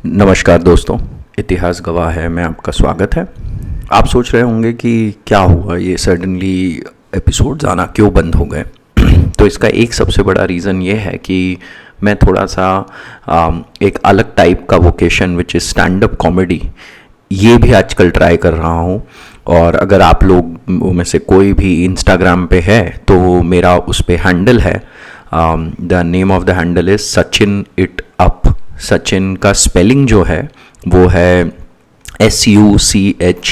नमस्कार दोस्तों, इतिहास गवाह है में आपका स्वागत है। आप सोच रहे होंगे कि क्या हुआ, ये सडनली एपिसोड्स आना क्यों बंद हो गए। तो इसका एक सबसे बड़ा रीज़न ये है कि मैं थोड़ा सा एक अलग टाइप का vocation which is stand up comedy ये भी आजकल ट्राई कर रहा हूँ। और अगर आप लोग में से कोई भी इंस्टाग्राम पे है तो मेरा उस पर हैंडल है, the name of the handle is Sachin it up. Sachin का स्पेलिंग जो है वो है SUCHIN,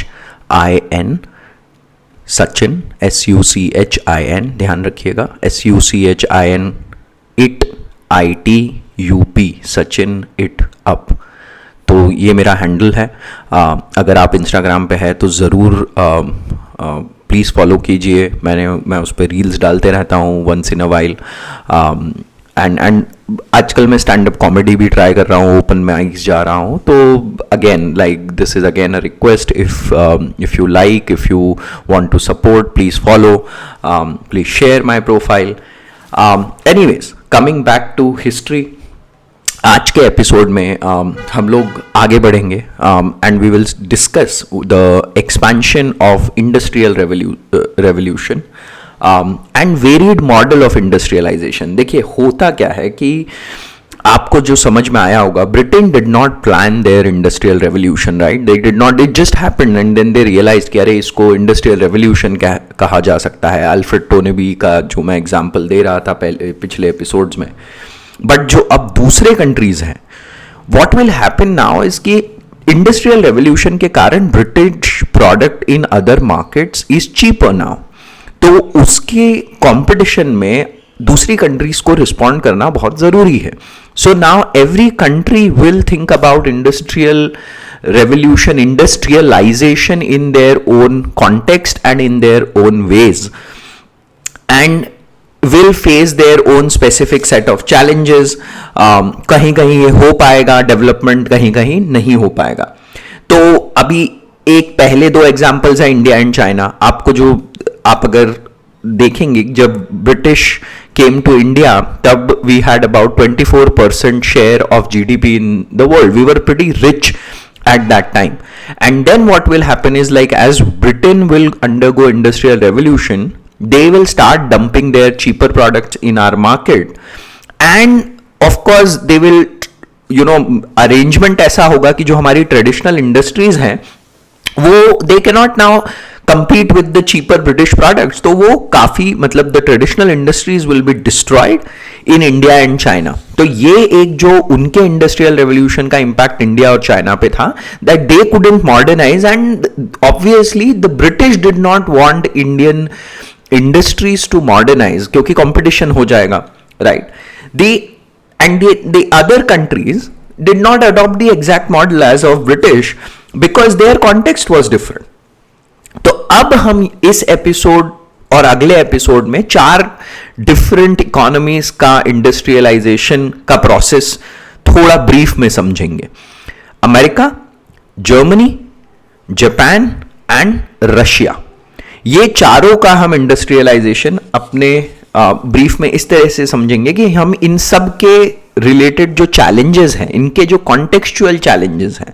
सचिन SUCHIN, ध्यान रखिएगा SUCHIN it ITUP, Sachin it up. तो ये मेरा हैंडल है। अगर आप इंस्टाग्राम पे है तो ज़रूर प्लीज़ फॉलो कीजिए। मैं उस पर रील्स डालते रहता हूँ once in a while. And आजकल मैं स्टैंड अप कॉमेडी भी ट्राई कर रहा हूँ, ओपन माइक्स जा रहा हूँ। तो again like this is again a request, if you like, if you want to support, please follow, please share my profile. Anyways, coming back to history, आज के एपिसोड में हम लोग आगे बढ़ेंगे and we will discuss the expansion of industrial revolution and varied model of industrialization. देखिए होता क्या है कि आपको जो समझ में आया होगा, Britain did not plan their industrial revolution, right? They did not, it just happened and then they realize कि अरे इसको इंडस्ट्रियल रेवोल्यूशन कहा जा सकता है। अल्फ्रेड टोनेबी का जो मैं एग्जांपल दे रहा था पिछले एपिसोड्स में। बट जो अब दूसरे कंट्रीज हैं, what will happen now is कि इंडस्ट्रियल रेवोल्यूशन के कारण British product in other markets is cheaper now. तो उसके कंपटीशन में दूसरी कंट्रीज को रिस्पॉन्ड करना बहुत जरूरी है। So now every country will think about industrial revolution, industrialization in their own context and in their own ways, and will face their own specific set of challenges। कहीं कहीं ये हो पाएगा डेवलपमेंट, कहीं कहीं नहीं हो पाएगा। तो अभी एक पहले दो एग्जांपल्स हैं, इंडिया एंड चाइना। आप अगर देखेंगे, जब ब्रिटिश केम टू इंडिया तब we had about 24% share of GDP in the world. We were pretty rich at that time, and then what will happen is, like, as Britain will undergo industrial revolution, they will start dumping their cheaper products in our market, and of course they will, arrangement ऐसा होगा कि जो हमारी traditional industries हैं वो they cannot now compete with the cheaper British products। तो वो काफी, मतलब the traditional industries will be destroyed in India and China। तो ये एक जो उनके इंडस्ट्रियल रेवोल्यूशन का इम्पैक्ट इंडिया और चाइना पे था, that they couldn't modernize, and obviously the British did not want Indian industries to modernize क्योंकि competition हो जाएगा, right? The other countries did not adopt the exact model as of British because their context was different। तो अब हम इस episode और अगले episode में 4 डिफरेंट इकोनॉमीज का इंडस्ट्रियलाइजेशन का प्रोसेस थोड़ा ब्रीफ में समझेंगे। America, Germany, Japan and Russia, ये चारों का हम इंडस्ट्रियलाइजेशन अपने ब्रीफ में इस तरह से समझेंगे कि हम इन सब के रिलेटेड जो चैलेंजेस हैं, इनके जो कॉन्टेक्चुअल चैलेंजेस हैं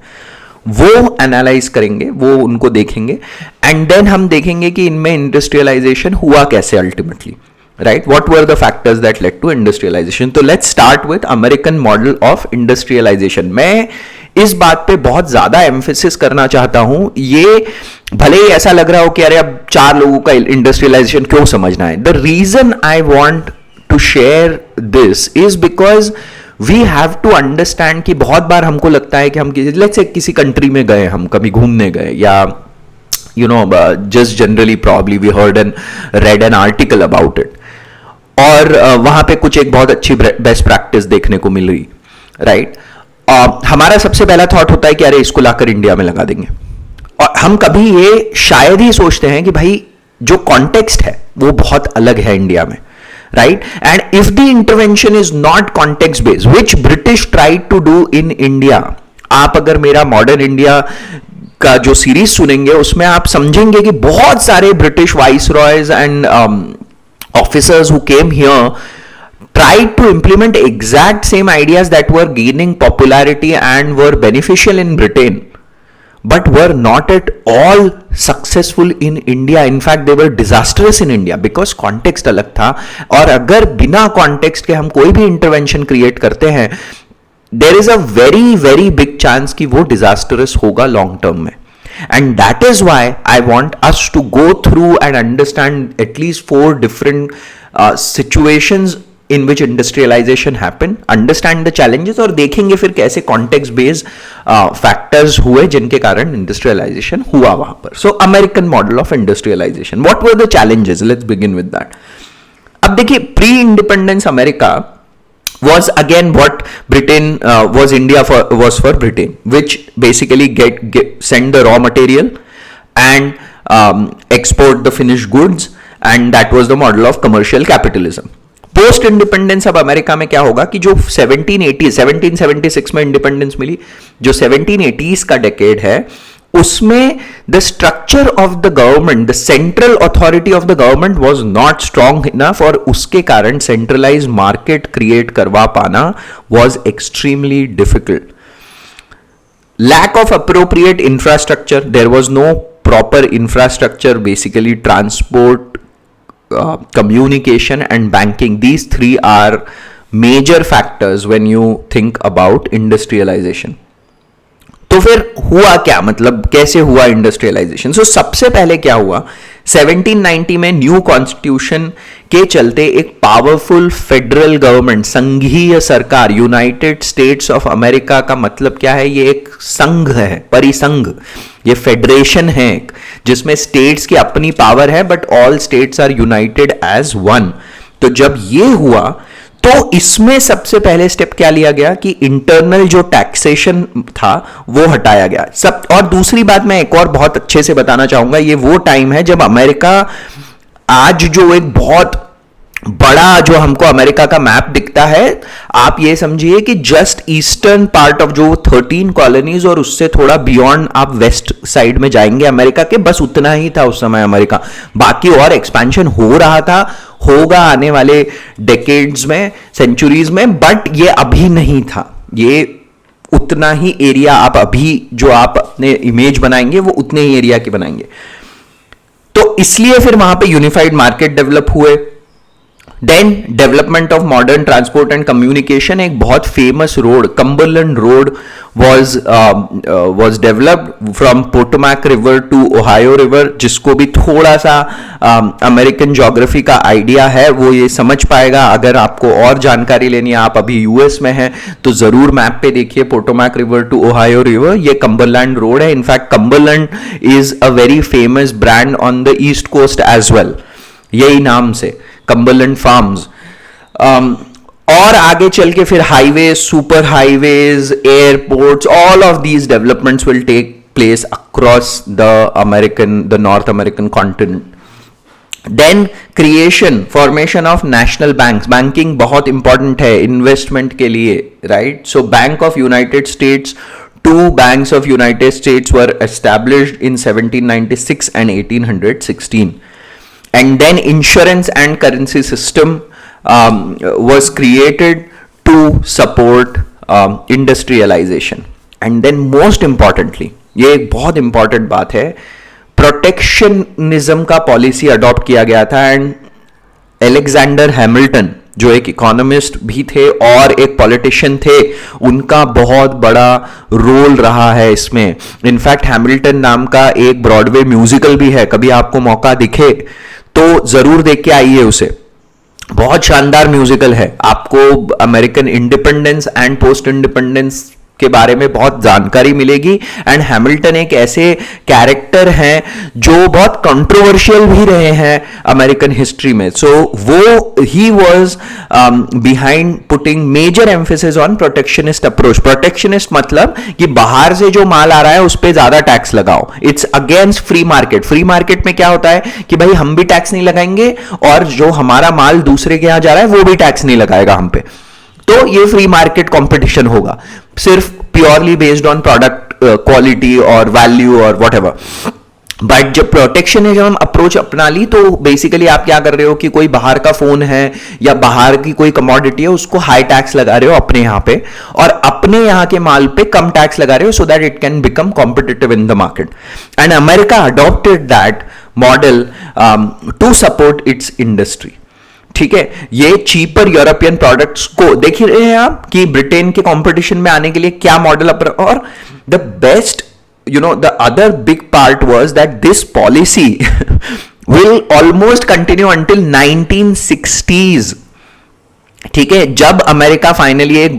वो एनालाइज करेंगे, वो उनको देखेंगे, एंड देन हम देखेंगे कि इनमें इंडस्ट्रियलाइजेशन हुआ कैसे ultimately, right? What were the factors that led to industrialization. तो let's start with American model of industrialization. मैं इस बात पे बहुत ज्यादा एम्फेसिस करना चाहता हूं, ये भले ही ऐसा लग रहा हो कि अरे अब 4 लोगों का इंडस्ट्रियलाइजेशन क्यों समझना है। The reason I want to share this is because we have to understand कि बहुत बार हमको लगता है कि हम लेट्स से किसी कंट्री में गए, हम कभी घूमने गए, या just generally probably we heard and read an article about it, और वहां पे कुछ एक बहुत अच्छी बेस्ट प्रैक्टिस देखने को मिल रही, राइट? हमारा सबसे पहला थॉट होता है कि अरे इसको लाकर इंडिया में लगा देंगे, और हम कभी ये शायद ही सोचते हैं कि भाई जो कॉन्टेक्स्ट है वो बहुत अलग है इंडिया में, right? And if the intervention is not context based, which British tried to do in India, आप अगर मेरा मॉडर्न इंडिया का जो सीरीज सुनेंगे उसमें आप समझेंगे कि बहुत सारे British viceroys and officers who came here tried to implement exact same ideas that were gaining popularity and were beneficial in Britain, but were not at all successful in India. In fact, they were disastrous in India because context अलग था. और अगर बिना context के हम कोई भी intervention create करते हैं, there is a very very big chance कि वो disastrous होगा long term में. And that is why I want us to go through and understand at least 4 different situations in which industrialization happened, understand the challenges, और देखेंगे फिर कैसे context based factors हुए जिनके कारण industrialization हुआ वहां पर. So American model of industrialization, what were the challenges? Let's begin with that. अब देखिए, pre-independence America was again what Britain was India for Britain, which basically send the raw material and export the finished goods, and that was the model of commercial capitalism. Post independence अब America में क्या होगा कि जो 1776 में independence मिली, जो 1780s का decade है, उसमें the structure of the government, the central authority of the government was not strong enough, और उसके कारण सेंट्रलाइज मार्केट क्रिएट करवा पाना was extremely difficult. Lack of appropriate infrastructure, there was no proper infrastructure, basically transport, communication and banking. These 3 are major factors when you think about industrialization. तो फिर हुआ क्या, मतलब कैसे हुआ इंडस्ट्रियलाइजेशन? सो सबसे पहले क्या हुआ, 1790 में न्यू कॉन्स्टिट्यूशन के चलते एक पावरफुल फेडरल गवर्नमेंट, संघीय सरकार, यूनाइटेड स्टेट्स ऑफ अमेरिका का मतलब क्या है, ये एक संघ है, परिसंघ, ये फेडरेशन है जिसमें स्टेट्स की अपनी पावर है, but all states are united as one. तो जब ये हुआ तो इसमें सबसे पहले स्टेप क्या लिया गया कि इंटरनल जो टैक्सेशन था वो हटाया गया सब. और दूसरी बात मैं एक और बहुत अच्छे से बताना चाहूंगा, ये वो टाइम है जब अमेरिका, आज जो एक बहुत बड़ा जो हमको अमेरिका का मैप दिखता है, आप ये समझिए कि जस्ट ईस्टर्न पार्ट ऑफ जो 13 कॉलोनीज और उससे थोड़ा बियॉन्ड आप वेस्ट साइड में जाएंगे अमेरिका के, बस उतना ही था उस समय अमेरिका. बाकी और एक्सपेंशन हो रहा था, होगा आने वाले डेकेड्स में, सेंचुरीज में, बट ये अभी नहीं था. ये उतना ही एरिया आप अभी जो आप अपने इमेज बनाएंगे वो उतने ही एरिया के बनाएंगे. तो इसलिए फिर वहां पे यूनिफाइड मार्केट डेवलप हुए. Then development of modern transport and communication, एक बहुत famous road, Cumberland road was developed from Potomac River to Ohio River, जिसको भी थोड़ा सा अमेरिकन ज्योग्राफी का आइडिया है वो ये समझ पाएगा. अगर आपको और जानकारी लेनी है, आप अभी यूएस में हैं, तो जरूर मैप पे देखिए Potomac river to Ohio river, ये कम्बरलैंड रोड है. In fact Cumberland is a very famous brand on the east coast as well, यही नाम से कम्बरलैंड फार्म्स. और आगे चल के फिर highway, super highways, airports, all of these developments will take place across the North American continent. Then creation, formation of national banks. Banking बहुत important है इन्वेस्टमेंट के लिए, right? So bank of United States, 2 banks of United States were established in 1796 and 1816. And then insurance and currency system was created to support industrialization. And then most importantly, ये एक बहुत important बात है, protectionism का policy adopt किया गया था. And Alexander Hamilton, जो एक इकोनॉमिस्ट भी थे और एक पॉलिटिशियन थे, उनका बहुत बड़ा रोल रहा है इसमें. इनफैक्ट हैमिल्टन नाम का एक ब्रॉडवे म्यूजिकल भी है, कभी आपको मौका दिखे तो जरूर देख के आइए उसे, बहुत शानदार म्यूजिकल है. आपको American independence and post independence के बारे में बहुत जानकारी मिलेगी. एंड हैमिल्टन एक ऐसे कैरेक्टर हैं जो बहुत कंट्रोवर्शियल भी रहे हैं अमेरिकन हिस्ट्री में. सो वो ही was behind putting major emphasis on protectionist approach. Protectionist मतलब कि बाहर से जो माल आ रहा है उस पर ज्यादा टैक्स लगाओ. It's against free market. Free market में क्या होता है कि भाई हम भी टैक्स नहीं लगाएंगे और जो हमारा माल दूसरे के यहां जा रहा है वो भी टैक्स नहीं लगाएगा हम पे. तो ये फ्री मार्केट कंपटीशन होगा, सिर्फ purely based on product quality और वैल्यू और व्हाटएवर. बट जब प्रोटेक्शनिज्म अप्रोच अपना ली तो बेसिकली आप क्या कर रहे हो कि कोई बाहर का फोन है या बाहर की कोई कमोडिटी है उसको हाई टैक्स लगा रहे हो अपने यहां पे, और अपने यहां के माल पे कम टैक्स लगा रहे हो, so that it can become competitive in the market. And America adopted that model to support its industry. ठीक है, ये चीपर यूरोपियन प्रोडक्ट्स को देख रहे हैं आप कि ब्रिटेन के कंपटीशन में आने के लिए क्या मॉडल और the best, the other big part was that this policy will almost continue until 1960s. ठीक है, जब अमेरिका फाइनली एक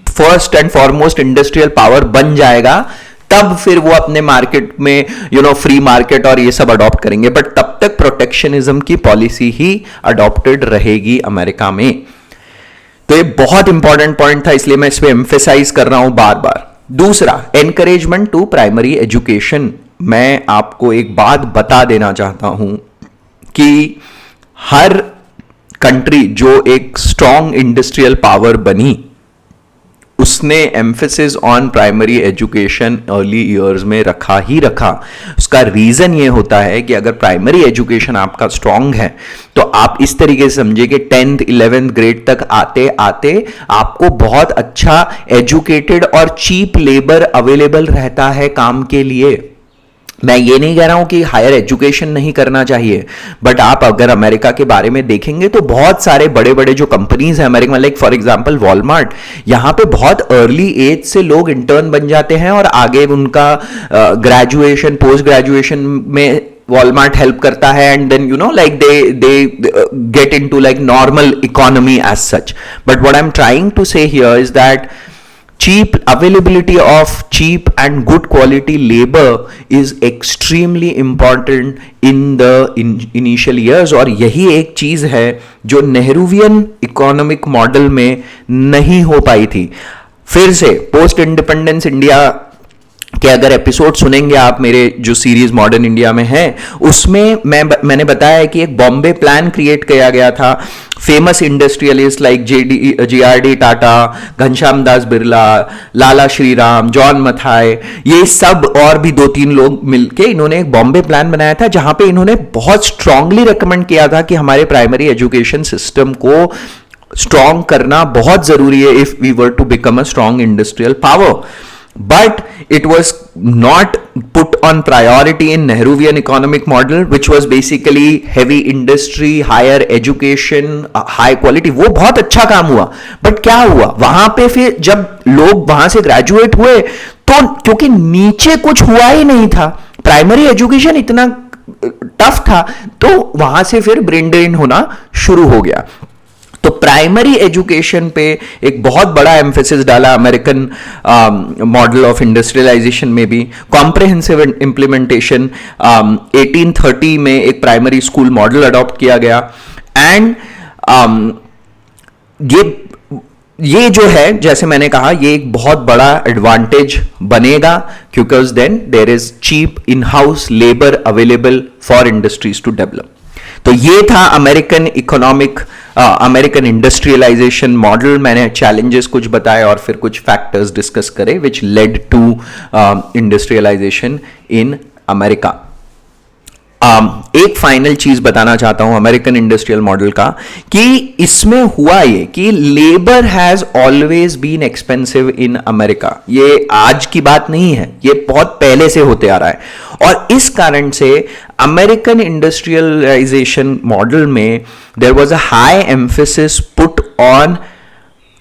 first and foremost industrial power बन जाएगा तब फिर वो अपने मार्केट में फ्री मार्केट और ये सब अडॉप्ट करेंगे, बट तब तक प्रोटेक्शनिज्म की पॉलिसी ही अडॉप्टेड रहेगी अमेरिका में. तो ये बहुत इंपॉर्टेंट पॉइंट था, इसलिए मैं इस पे एम्फेसाइज कर रहा हूं बार बार. दूसरा, एनकरेजमेंट टू प्राइमरी एजुकेशन. मैं आपको एक बात बता देना चाहता हूं कि हर कंट्री जो एक स्ट्रॉन्ग इंडस्ट्रियल पावर बनी उसने emphasis on primary education early years में रखा ही रखा. उसका रीजन ये होता है कि अगर प्राइमरी एजुकेशन आपका स्ट्रांग है तो आप इस तरीके से समझिए कि 10th 11th ग्रेड तक आते आते आपको बहुत अच्छा एजुकेटेड और चीप लेबर अवेलेबल रहता है काम के लिए. मैं ये नहीं कह रहा हूं कि हायर एजुकेशन नहीं करना चाहिए, बट आप अगर अमेरिका के बारे में देखेंगे तो बहुत सारे बड़े बड़े जो कंपनीज हैं अमेरिका में, लाइक फॉर एग्जांपल वॉलमार्ट, यहां पे बहुत अर्ली एज से लोग इंटर्न बन जाते हैं और आगे उनका ग्रेजुएशन पोस्ट ग्रेजुएशन में वॉलमार्ट हेल्प करता है, and then like they get into like normal economy as such. But what I am trying to say here is that cheap availability of cheap and good quality labor is extremely important in the initial years, और यही एक चीज है जो Nehruvian economic model में नहीं हो पाई थी. फिर से पोस्ट इंडिपेंडेंस इंडिया कि अगर एपिसोड सुनेंगे आप मेरे जो सीरीज मॉडर्न इंडिया में है उसमें मैंने बताया कि एक बॉम्बे प्लान क्रिएट किया गया था. Famous industrialist like GRD Tata, Ghanshyam Das Birla, Lala Shriram, John Mathai, ये सब और भी 2-3 लोग मिलके इन्होंने एक बॉम्बे प्लान बनाया था जहां पे इन्होंने बहुत स्ट्रांगली रेकमेंड किया था कि हमारे प्राइमरी एजुकेशन सिस्टम को स्ट्रांग करना बहुत जरूरी है if we were to become a strong industrial power. But it was not put on priority in Nehruvian economic model, which was basically heavy industry, higher education, high quality. वो बहुत अच्छा काम हुआ, but क्या हुआ वहां पे फिर जब लोग वहां से ग्रेजुएट हुए तो क्योंकि नीचे कुछ हुआ ही नहीं था, प्राइमरी एजुकेशन इतना टफ था, तो वहां से फिर ब्रेन ड्रेन होना शुरू हो गया. तो प्राइमरी एजुकेशन पे एक बहुत बड़ा एम्फेसिस डाला अमेरिकन मॉडल ऑफ इंडस्ट्रियलाइजेशन में भी. कॉम्प्रिहेंसिव इम्प्लीमेंटेशन 1830 में एक प्राइमरी स्कूल मॉडल अडॉप्ट किया गया. एंड ये जो है जैसे मैंने कहा ये एक बहुत बड़ा एडवांटेज बनेगा क्योंकि then there is cheap in house labour available for industries to develop. तो ये था American economic American industrialisation model. मैंने चैलेंजेस कुछ बताए और फिर कुछ फैक्टर्स डिस्कस करे which led to industrialisation in America. एक फाइनल चीज बताना चाहता हूं अमेरिकन इंडस्ट्रियल मॉडल का कि इसमें हुआ ये कि labour has always been expensive in America. ये आज की बात नहीं है, ये बहुत पहले से होते आ रहा है, और इस कारण से अमेरिकन इंडस्ट्रियलाइजेशन मॉडल में there was a high emphasis put on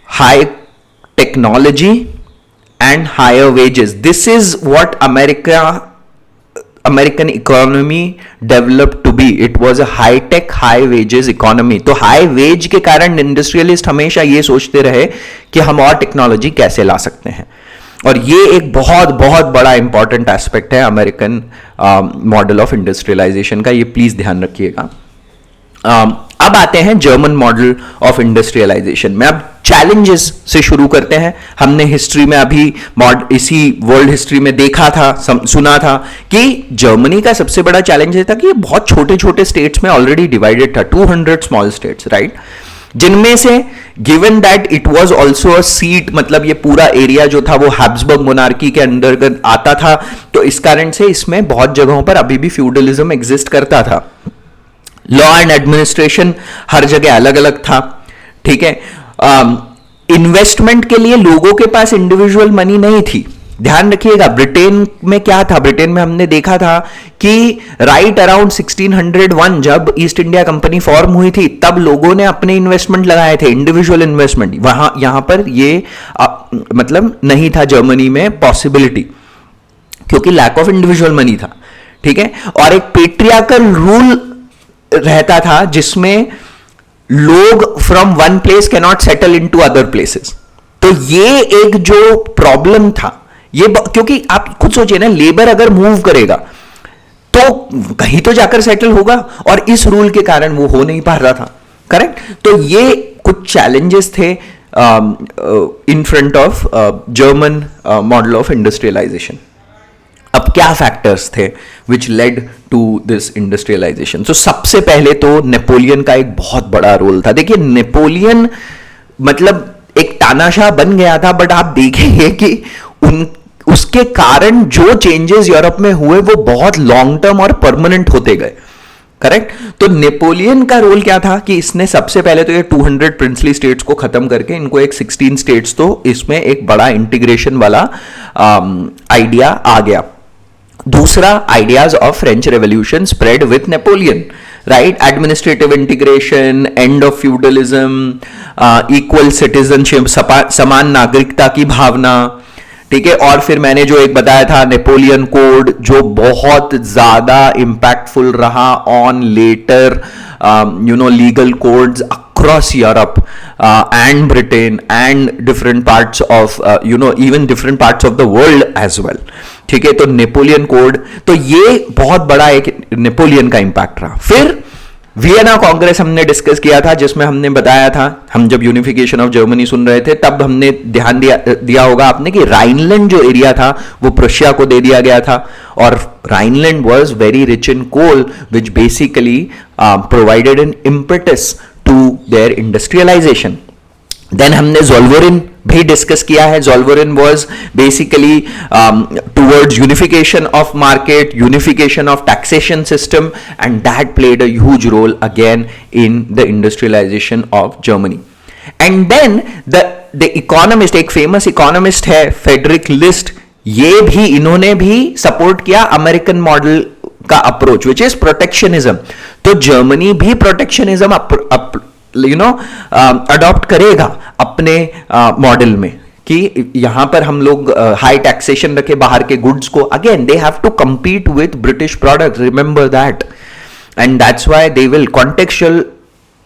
high technology and higher wages. This is what American economy developed to be. It was a high tech, high wages economy. तो high wage के कारण industrialist हमेशा ये सोचते रहे कि हम और टेक्नोलॉजी कैसे ला सकते हैं, और ये एक बहुत बहुत बड़ा इंपॉर्टेंट एस्पेक्ट है अमेरिकन मॉडल ऑफ इंडस्ट्रियलाइजेशन का. ये प्लीज ध्यान रखिएगा. अब आते हैं जर्मन मॉडल ऑफ इंडस्ट्रियलाइजेशन में. अब चैलेंजेस से शुरू करते हैं. हमने हिस्ट्री में अभी इसी वर्ल्ड हिस्ट्री में देखा था, सुना था कि जर्मनी का सबसे बड़ा चैलेंज ये था कि ये बहुत छोटे छोटे स्टेट्स में ऑलरेडी डिवाइडेड था, 200 स्मॉल स्टेट्स, राइट, जिनमें से given that it was also a seat, मतलब ये पूरा एरिया जो था वो हैब्सबर्ग मोनार्की के अंतर्गत आता था, तो इस कारण से इसमें बहुत जगहों पर अभी भी फ्यूडलिज्म एग्जिस्ट करता था। लॉ एंड एडमिनिस्ट्रेशन हर जगह अलग अलग था, ठीक है। इन्वेस्टमेंट के लिए लोगों के पास इंडिविजुअल मनी नहीं थी। ध्यान रखिएगा, ब्रिटेन में क्या था, ब्रिटेन में हमने देखा था कि राइट अराउंड 1601 जब ईस्ट इंडिया कंपनी फॉर्म हुई थी, तब लोगों ने अपने इन्वेस्टमेंट लगाए थे, इंडिविजुअल इन्वेस्टमेंट। वहां यहां पर ये मतलब नहीं था जर्मनी में पॉसिबिलिटी, क्योंकि लैक ऑफ इंडिविजुअल मनी था, ठीक है। और एक पेट्रियार्कल रूल रहता था जिसमें लोग from one place can not settle into other places. तो ये एक जो प्रॉब्लम था, ये क्योंकि आप खुद सोचिए ना, लेबर अगर मूव करेगा तो कहीं तो जाकर सेटल होगा, और इस रूल के कारण वो हो नहीं पा रहा था, करेक्ट। तो ये कुछ चैलेंजेस थे in front of German model of industrialisation. अब क्या फैक्टर्स थे which led to this industrialisation? तो सबसे पहले तो नेपोलियन का एक बहुत बड़ा रोल था। देखिए, नेपोलियन मतलब एक तानाशाह बन गया था, बट आप देखेंगे कि उसके कारण जो चेंजेस यूरोप में हुए वो बहुत लॉन्ग टर्म और परमानेंट होते गए, करेक्ट। तो नेपोलियन का रोल क्या था कि इसने सबसे पहले तो ये 200 प्रिंसली स्टेट्स को खत्म करके इनको एक 16 स्टेट्स, तो इसमें एक बड़ा इंटीग्रेशन वाला आइडिया आ गया। दूसरा, ideas of French revolution spread with Napoleon, right. Administrative integration, end of feudalism, equal citizenship, समान नागरिकता की भावना, ठीक है। और फिर मैंने जो एक बताया था नेपोलियन कोड, जो बहुत ज्यादा इंपैक्टफुल रहा on later legal codes across Europe and Britain and different parts of even different parts of the world as well, ठीक है। तो नेपोलियन कोड, तो ये बहुत बड़ा एक नेपोलियन का इंपैक्ट रहा। फिर वियना कांग्रेस हमने डिस्कस किया था, जिसमें हमने बताया था, हम जब यूनिफिकेशन ऑफ जर्मनी सुन रहे थे तब हमने ध्यान दिया होगा आपने कि राइनलैंड जो एरिया था वो प्रुशिया को दे दिया गया था, और Rhineland was very rich in coal which basically provided an impetus to their industrialization. Then हमने ज़ोल्वोरिन भी डिस्कस किया है। Zollverein was basically towards unification of market, unification of taxation system, and that played a huge role again in the industrialization of Germany. And then the economist, एक famous economist है Friedrich List, ये भी इन्होंने भी support किया American model का approach which is protectionism. तो Germany भी प्रोटेक्शनिज्म अडॉप्ट करेगा अपने मॉडल में, कि यहां पर हम लोग हाई टैक्सेशन रखे बाहर के गुड्स को। Again they have to compete with British products, remember that, and that's why they will contextual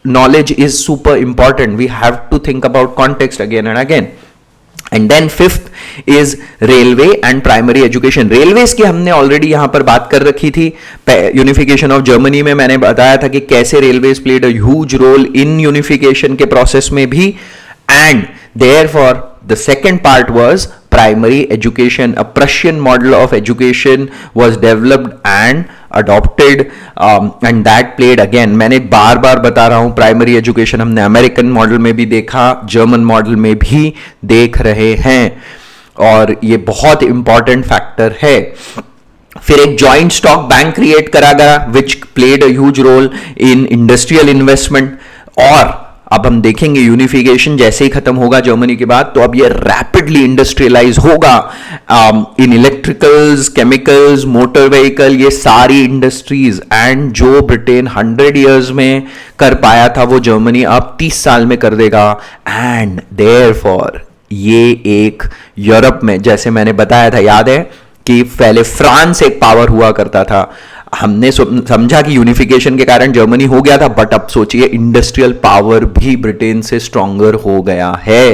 knowledge is super important. We have to think about context again and again. And then fifth is railway and primary education. Railways की हमने already यहां पर बात कर रखी थी। Unification of Germany में मैंने बताया था कि कैसे railways played a huge role in unification के प्रोसेस में भी, and therefore the second part was primary education. A Prussian model of education was developed and adopted, and that played, again मैंने बार बार बता रहा हूं, प्राइमरी एजुकेशन हमने American model में भी देखा, जर्मन मॉडल में भी देख रहे हैं, और ये बहुत इंपॉर्टेंट फैक्टर है। फिर एक जॉइंट स्टॉक बैंक क्रिएट करा गया which played a huge role in industrial investment. और अब हम देखेंगे यूनिफिकेशन जैसे ही खत्म होगा जर्मनी के बाद, तो अब ये रैपिडली इंडस्ट्रियलाइज होगा इन इलेक्ट्रिकल्स, केमिकल्स, मोटर व्हीकल, ये सारी इंडस्ट्रीज। एंड जो ब्रिटेन 100 इयर्स में कर पाया था वो जर्मनी अब 30 साल में कर देगा। एंड देयरफॉर ये एक यूरोप में, जैसे मैंने बताया था, याद है कि पहले फ्रांस एक पावर हुआ करता था, हमने समझा कि यूनिफिकेशन के कारण जर्मनी हो गया था, बट अब सोचिए इंडस्ट्रियल पावर भी ब्रिटेन से स्ट्रॉन्गर हो गया है।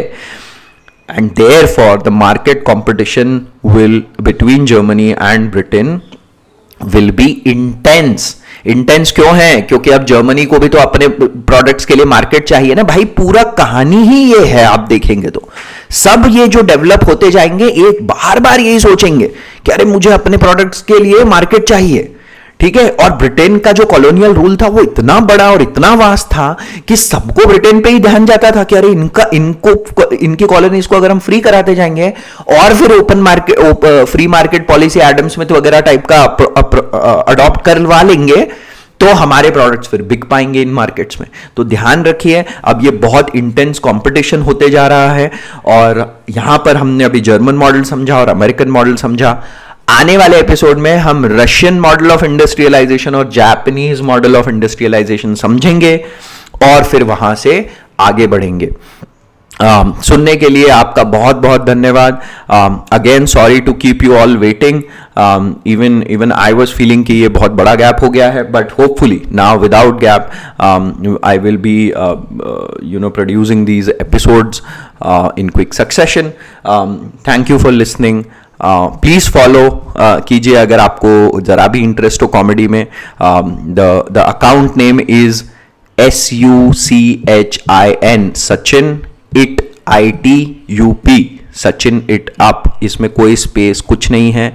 And therefore the market competition will between Germany and Britain will be intense. Intense क्यों है? क्योंकि अब जर्मनी को भी तो अपने प्रोडक्ट्स के लिए मार्केट चाहिए ना भाई। पूरा कहानी ही ये है, आप देखेंगे तो सब ये जो डेवलप होते जाएंगे एक बार बार यही सोचेंगे कि अरे मुझे अपने प्रोडक्ट्स के लिए मार्केट चाहिए, ठीक है। और ब्रिटेन का जो कॉलोनियल रूल था वो इतना बड़ा और इतना वास्ट था कि सबको ब्रिटेन पे ही ध्यान जाता था कि अरे इनकी कॉलोनीज को अगर हम फ्री कराते जाएंगे और फिर open market free market policy Adam Smith वगैरह टाइप का अडॉप्ट करवा लेंगे तो हमारे प्रोडक्ट्स फिर बिक पाएंगे इन मार्केट्स में। तो ध्यान रखिए, अब ये बहुत इंटेंस कंपटीशन होते जा रहा है। और यहां पर हमने अभी जर्मन मॉडल समझा और अमेरिकन मॉडल समझा। आने वाले एपिसोड में हम रशियन मॉडल ऑफ इंडस्ट्रियलाइजेशन और जापानीज मॉडल ऑफ इंडस्ट्रियलाइजेशन समझेंगे और फिर वहां से आगे बढ़ेंगे। सुनने के लिए आपका बहुत बहुत धन्यवाद। Again sorry to keep you all waiting. Even I was feeling कि ये बहुत बड़ा गैप हो गया है, but hopefully now without gap I will be producing these episodes in quick succession. Thank you for listening. Please follow कीजिए अगर आपको जरा भी इंटरेस्ट हो कॉमेडी में। The account name is SUCHIN Sachin it ITUP, Sachin it up. इसमें कोई space कुछ नहीं है,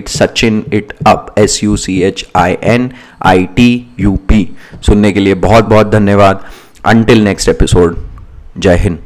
@Sachin it up, SUCHIN ITUP। सुनने के लिए बहुत बहुत धन्यवाद। अंटिल नेक्स्ट एपिसोड, जय हिंद।